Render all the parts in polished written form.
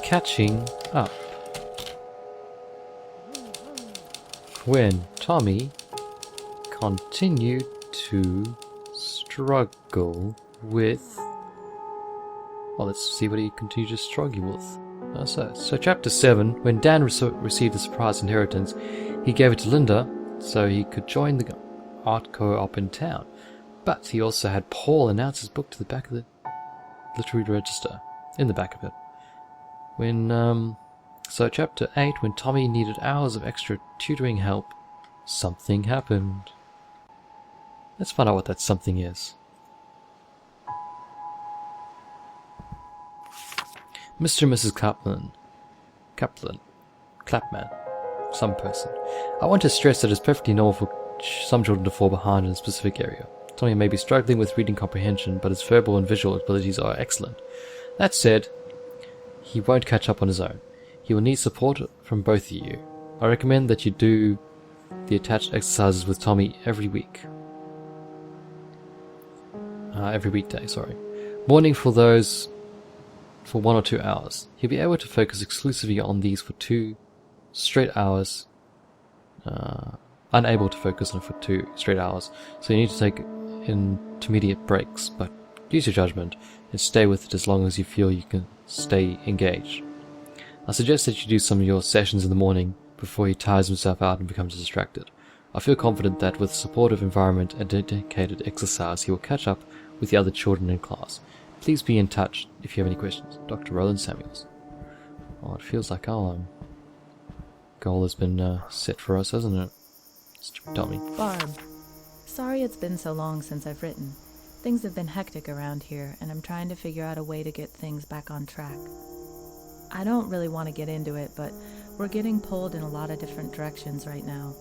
catching up. When Tommy continued to struggle with... Well, let's see what he continued to struggle with. So chapter 7, when Dan received the surprise inheritance, he gave it to Linda so he could join the art co-op in town. But he also had Paul announce his book to the back of the literary register, in the back of it. So chapter 8, when Tommy needed hours of extra tutoring help, something happened. Let's find out what that something is. Mr. and Mrs. Kaplan, some person. I want to stress that it's perfectly normal for some children to fall behind in a specific area. Tommy may be struggling with reading comprehension, but his verbal and visual abilities are excellent. That said, he won't catch up on his own. He will need support from both of you. I recommend that you do the attached exercises with Tommy every weekday, Morning for 1 or 2 hours. He'll be able to focus exclusively on these for 2 straight hours. Unable to focus on it for 2 straight hours, so you need to take intermediate breaks, but use your judgment and stay with it as long as you feel you can stay engaged. I suggest that you do some of your sessions in the morning before he tires himself out and becomes distracted. I feel confident that with a supportive environment and dedicated exercise, he will catch up with the other children in class. Please be in touch if you have any questions. Dr. Roland Samuels. Oh, it feels like our goal has been set for us, hasn't it? Tell me. Barb, sorry it's been so long since I've written. Things have been hectic around here, and I'm trying to figure out a way to get things back on track. I don't really want to get into it, but we're getting pulled in a lot of different directions right now.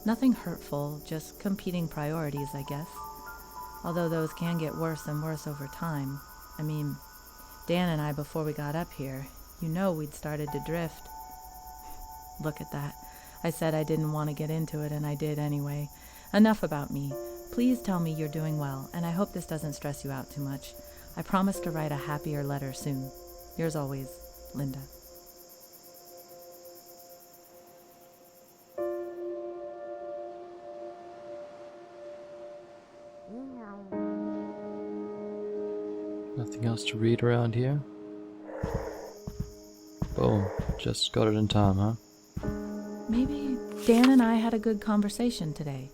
Nothing hurtful, just competing priorities, I guess. Although those can get worse and worse over time. I mean, Dan and I, before we got up here, we'd started to drift. Look at that. I said I didn't want to get into it, and I did anyway. Enough about me. Please tell me you're doing well, and I hope this doesn't stress you out too much. I promise to write a happier letter soon. Yours always, Linda. Nothing else to read around here? Boom. Just got it in time, huh? Maybe Dan and I had a good conversation today.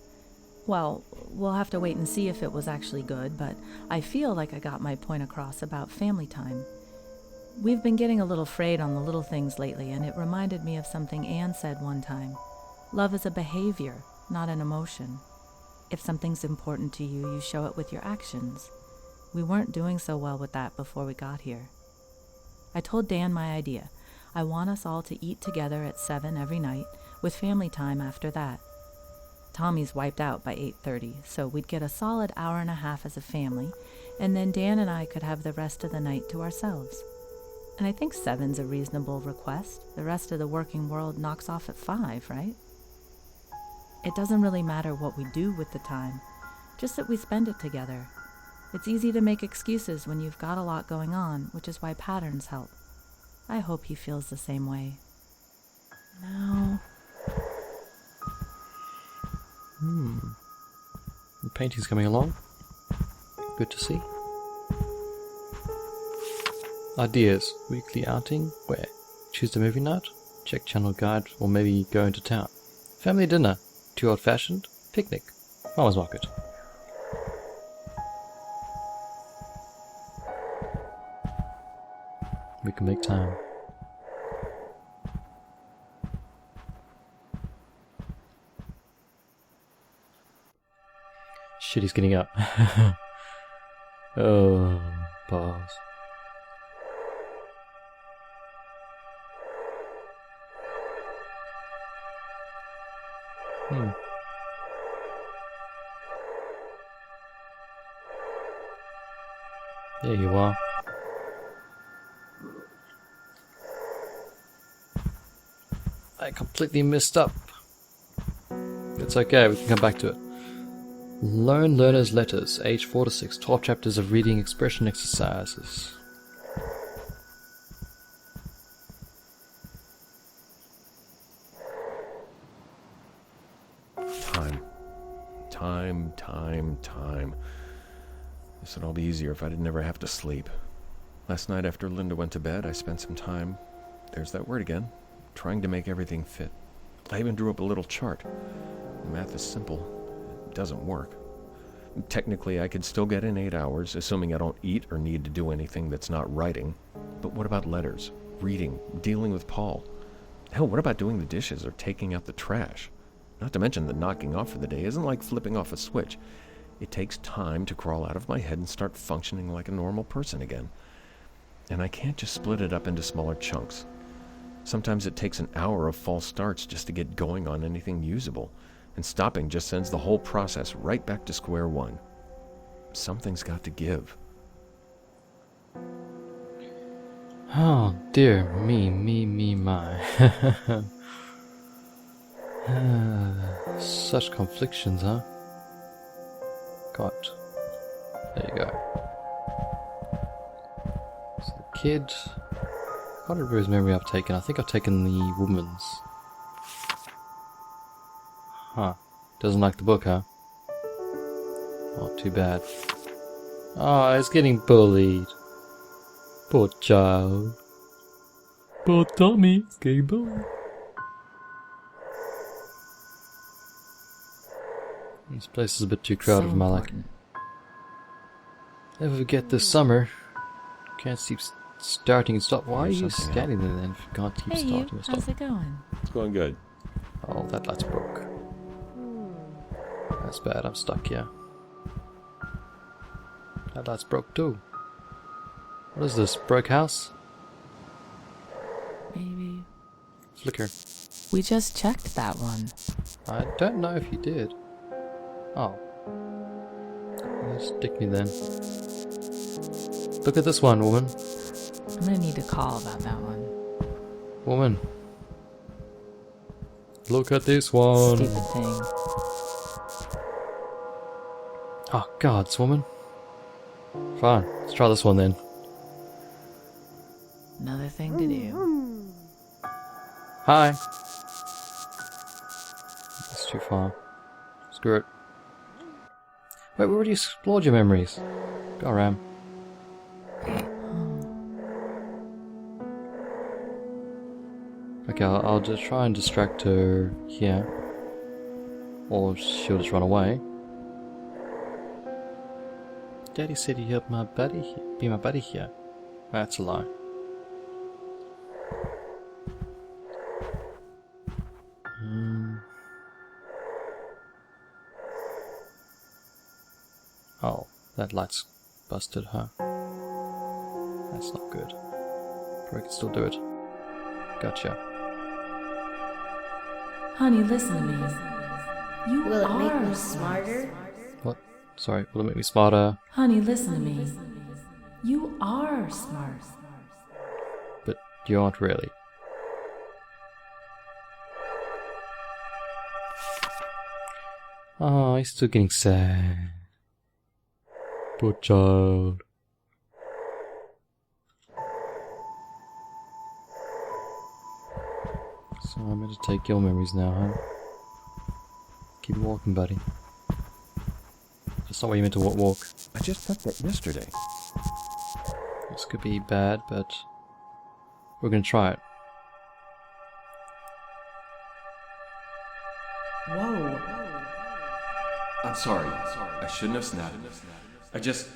Well, we'll have to wait and see if it was actually good, but I feel like I got my point across about family time. We've been getting a little frayed on the little things lately, and it reminded me of something Anne said one time. Love is a behavior, not an emotion. If something's important to you, you show it with your actions. We weren't doing so well with that before we got here. I told Dan my idea. I want us all to eat together at 7 every night, with family time after that. Tommy's wiped out by 8:30, so we'd get a solid hour and a half as a family, and then Dan and I could have the rest of the night to ourselves. And I think 7's a reasonable request. The rest of the working world knocks off at 5, right? It doesn't really matter what we do with the time, just that we spend it together. It's easy to make excuses when you've got a lot going on, which is why patterns help. I hope he feels the same way. Now... The painting's coming along. Good to see. Ideas. Weekly outing? Where? Tuesday movie night? Check channel guide, or maybe go into town. Family dinner? Too old-fashioned? Picnic? Farmer's market? We can make time. Shit, he's getting up. Oh, pause. There you are. I completely messed up. It's okay, we can come back to it. Lone Learner's Letters, age 4 to 6, 12 chapters of reading expression exercises. Time. This would all be easier if I didn't ever have to sleep. Last night after Linda went to bed, I spent some time, there's that word again, trying to make everything fit. I even drew up a little chart. The math is simple. It doesn't work. Technically, I could still get in 8 hours, assuming I don't eat or need to do anything that's not writing. But what about letters, reading, dealing with Paul? Hell, what about doing the dishes or taking out the trash? Not to mention that knocking off for the day isn't like flipping off a switch. It takes time to crawl out of my head and start functioning like a normal person again. And I can't just split it up into smaller chunks. Sometimes it takes an hour of false starts just to get going on anything usable, and stopping just sends the whole process right back to square one. Something's got to give. Oh dear me, my. Such conflictions, huh? God. There you go. So the kid... I can't remember whose memory I've taken. I think I've taken the woman's. Huh. Doesn't like the book, huh? Not too bad. Oh, it's getting bullied. Poor child. Poor Tommy, it's getting bullied. This place is a bit too crowded for my liking. Never forget this summer. Can't keep starting and stop. Why are you standing there then if you can't keep starting and stop? How's it going? It's going good. Oh, that light's broke. That's bad, I'm stuck here. That light's broke too. What is this, broke house? Maybe. Flicker. We just checked that one. I don't know if you did. Oh. Stick me then. Look at this one, woman. I'm gonna need to call about that one. Woman. Look at this one. Stupid thing. Oh, gods, woman. Fine, let's try this one then. Another thing to do. Hi. That's too far. Screw it. Wait, we already explored your memories. Go, Ram. Okay, I'll just try and distract her here. Or she'll just run away. Daddy said he'd help my buddy be my buddy here. That's a lie. Oh, that light's busted, huh? That's not good. But I can still do it. Gotcha. Honey, listen to me. You Will it are make me smarter? What? Sorry, will it make me smarter? Honey, listen to me. You are smart. But you aren't really. Oh, he's still getting sad. Poor child. So I'm going to take your memories now, huh? Keep walking, buddy. That's not where you meant to walk. I just took that yesterday. This could be bad, but we're going to try it. Whoa. I'm sorry. I shouldn't have snapped. I just...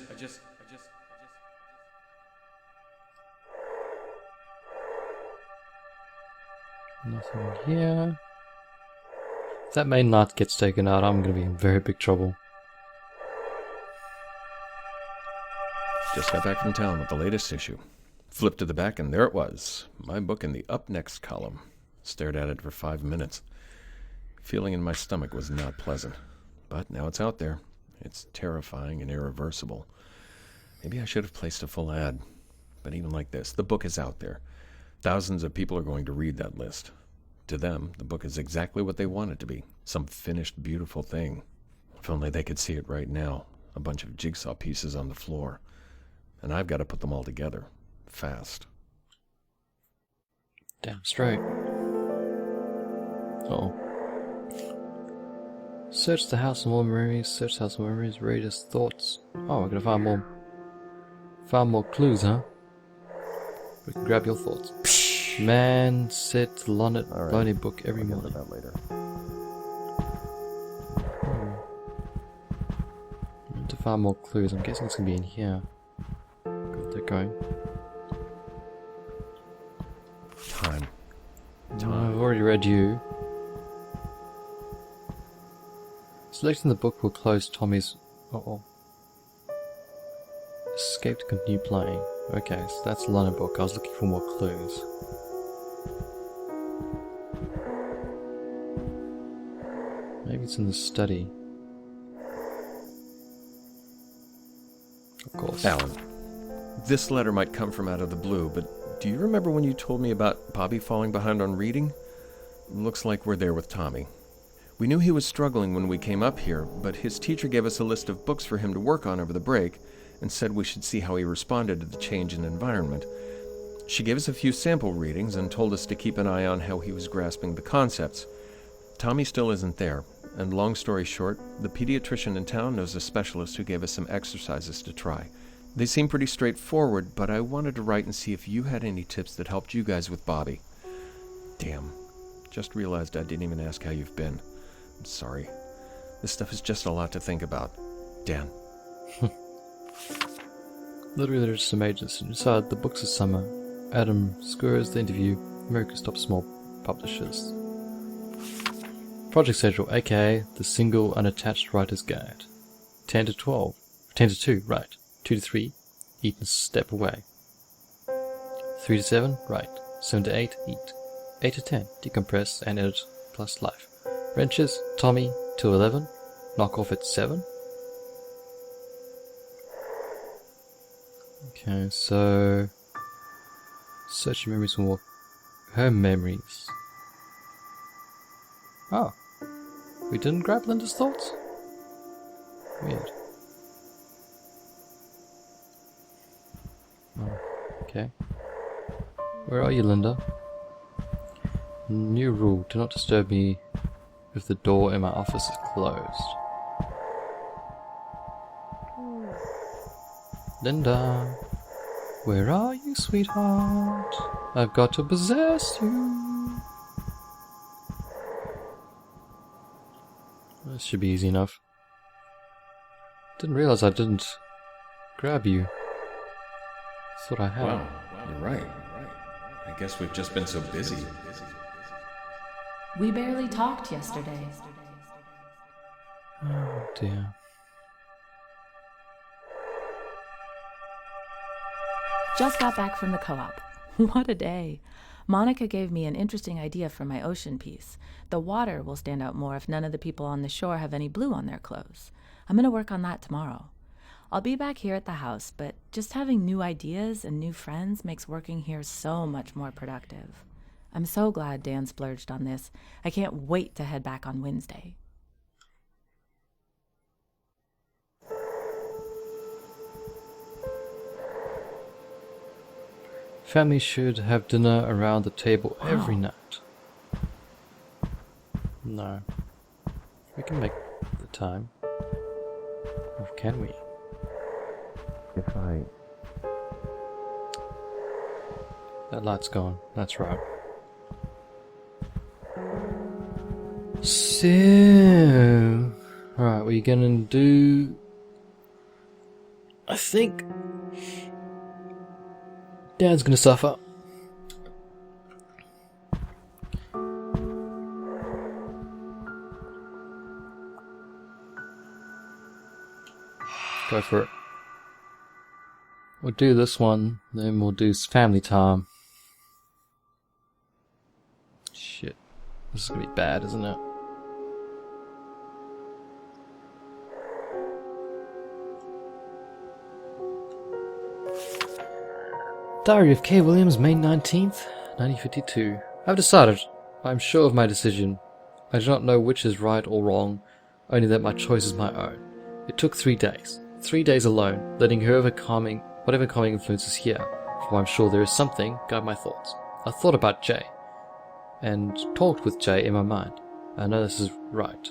Nothing here. If that main light gets taken out, I'm going to be in very big trouble. Just got back from town with the latest issue. Flipped to the back and there it was. My book in the up next column. Stared at it for 5 minutes. Feeling in my stomach was not pleasant. But now it's out there. It's terrifying and irreversible. Maybe I should have placed a full ad. But even like this, the book is out there. Thousands of people are going to read that list. To them, the book is exactly what they want it to be. Some finished, beautiful thing. If only they could see it right now. A bunch of jigsaw pieces on the floor. And I've got to put them all together. Fast. Damn straight. Uh-oh. Search the house for more memories. Search the house for memories. Read his thoughts. Oh, we're gonna find more clues, huh? We can grab your thoughts. Man said to Lonnet Lonely book every morning. That later. Need to find more clues. I'm guessing it's gonna be in here. Good, they're going. Time. I've already read you. Selecting the book will close Tommy's. Escape to continue playing. Okay, so that's the London book. I was looking for more clues. Maybe it's in the study. Of course. Alan, this letter might come from out of the blue, but do you remember when you told me about Bobby falling behind on reading? Looks like we're there with Tommy. We knew he was struggling when we came up here, but his teacher gave us a list of books for him to work on over the break and said we should see how he responded to the change in environment. She gave us a few sample readings and told us to keep an eye on how he was grasping the concepts. Tommy still isn't there, and long story short, the pediatrician in town knows a specialist who gave us some exercises to try. They seem pretty straightforward, but I wanted to write and see if you had any tips that helped you guys with Bobby. Damn. Just realized I didn't even ask how you've been. I'm sorry. This stuff is just a lot to think about. Dan. Literally, there's some agents inside the books of summer. Adam Scores, the interview. America Stop Small Publishers. Project schedule, aka the single unattached writer's guide. 10 to 12. 10 to 2, right. 2 to 3, eat and step away. 3 to 7, right. 7 to 8, eat. 8 to 10, decompress and edit plus life. Wrenches, Tommy, till 11, knock off at 7. Okay, so search your memories for more. Her memories. Oh, we didn't grab Linda's thoughts? Weird. Oh, okay. Where are you, Linda? New rule, do not disturb me if the door in my office is closed. Linda, where are you, sweetheart? I've got to possess you. This should be easy enough. Didn't realize I didn't grab you. Thought I had. Wow, you're right. I guess we've just been so busy. We barely talked yesterday. Oh dear. Just got back from the co-op. What a day. Monica gave me an interesting idea for my ocean piece. The water will stand out more if none of the people on the shore have any blue on their clothes. I'm going to work on that tomorrow. I'll be back here at the house, but just having new ideas and new friends makes working here so much more productive. I'm so glad Dan splurged on this. I can't wait to head back on Wednesday. Family should have dinner around the table every night. No. We can make the time. Or can we? If I... That light's gone. That's right. So... Alright, what are you gonna do? I think... Dad's gonna suffer. Go for it. We'll do this one, then we'll do family time. Shit. This is gonna be bad, isn't it? Diary of K. Williams, May 19th, 1952. I've decided. I'm sure of my decision. I do not know which is right or wrong, only that my choice is my own. It took 3 days. 3 days alone, letting whatever calming influence is here, for I'm sure there is something guide my thoughts. I thought about Jay, and talked with Jay in my mind. I know this is right.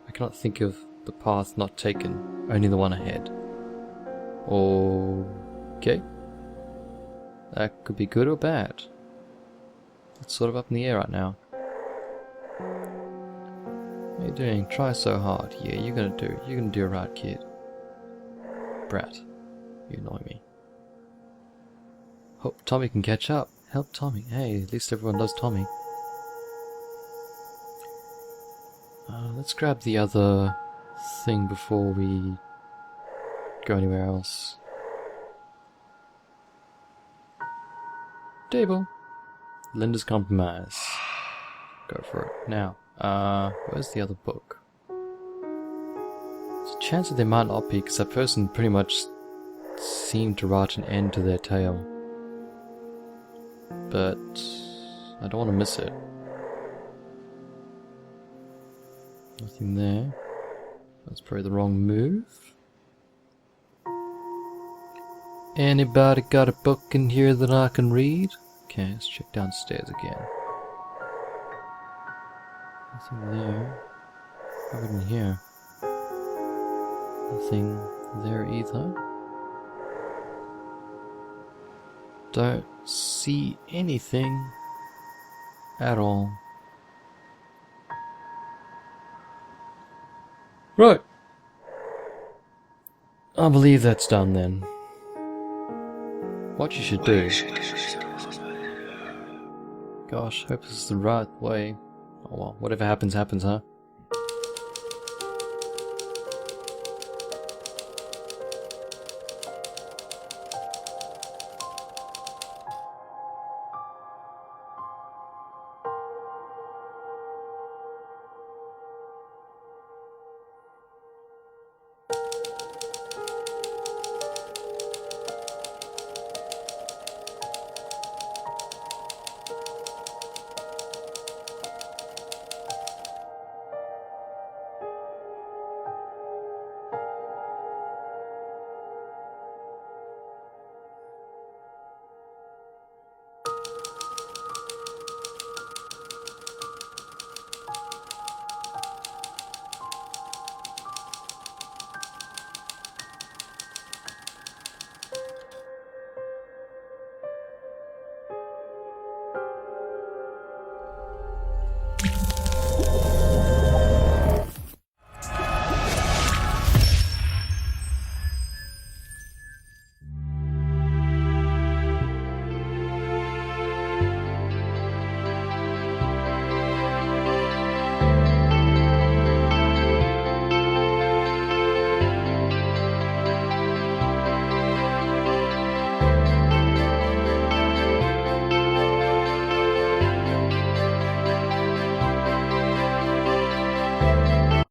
I cannot think of the path not taken, only the one ahead. Okay. That could be good or bad. It's sort of up in the air right now. What are you doing? Try so hard. Yeah, you're gonna do it right, kid. Brat. You annoy me. Hope Tommy can catch up. Help Tommy. Hey, at least everyone loves Tommy. Let's grab the other thing before we go anywhere else. Table. Linda's Compromise. Go for it. Now, where's the other book? There's a chance that they might not be, because that person pretty much seemed to write an end to their tale. But I don't want to miss it. Nothing there. That's probably the wrong move. Anybody got a book in here that I can read? Okay, let's check downstairs again. Nothing there. Over in here. Nothing there either. Don't see anything at all. Right. I believe that's done then. What you should do. Gosh, hope this is the right way. Oh well, whatever happens, happens, huh?